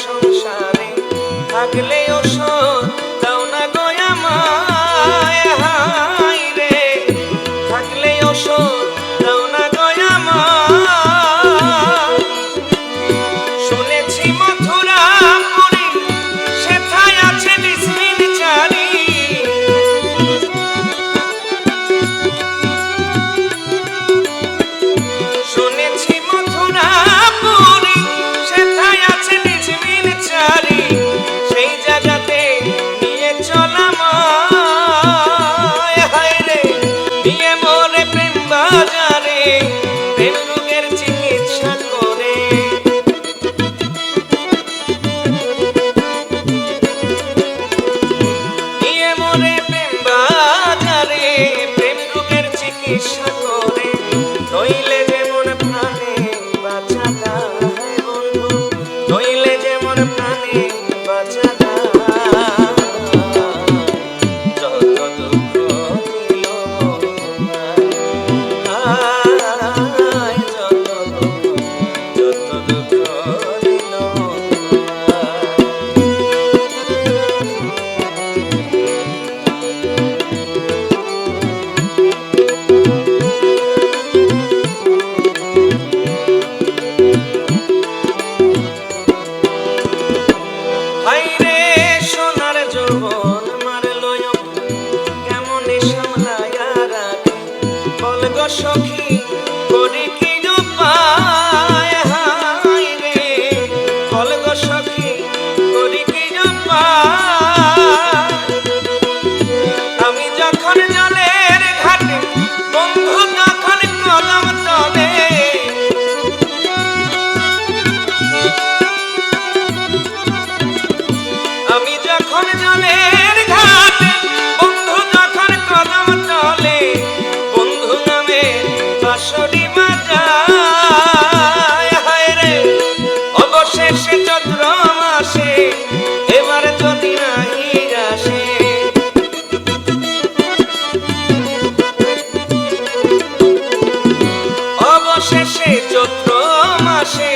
সংসারে থাকলে ওষুধ দাও না গো আমায়, হায় রে থাকলে ওষুধ দাও না গো আমায়। শুনেছি মথুরাপুরী সেথায় আছে ডিসমিন চারি, শুনেছি মথুরাপুরী সেথায় আছে ডিসমিন চারি, সেই জায়গাতে নিয়ে চল আমায়, হায় রে নিয়ে মোরে প্রেম বাজারে প্রেম রোগের চিকিৎসা করে। নিয়ে মোরে প্রেম বাজারে প্রেম রোগের চিকিৎসা করে, নইলে যেমন প্রাণে বাঁচা যায় বন্ধু, নইলে যেমন প্রাণে বাঁচা যায়। যত দুঃখ দিল আয়, যত দুঃখ দিল হায়রে সোনার যৌবন মারলো কেমন সামলায়া রাখে, বল গো সখী করি কি উপায়, হায়রে বল গো সখী করি কি উপায়। আমি যখন জলের ঘাটে বন্ধু তখন কদম তলে, আমি যখন জলের ঘাটে বন্ধু তখন কদম তলে, বন্ধু নামে বাঁশরি বাজায়, হায় রে অবশেষে চৈত্র মাসে এবার যদি নাহি আসে, অবশেষে চৈত্র মাসে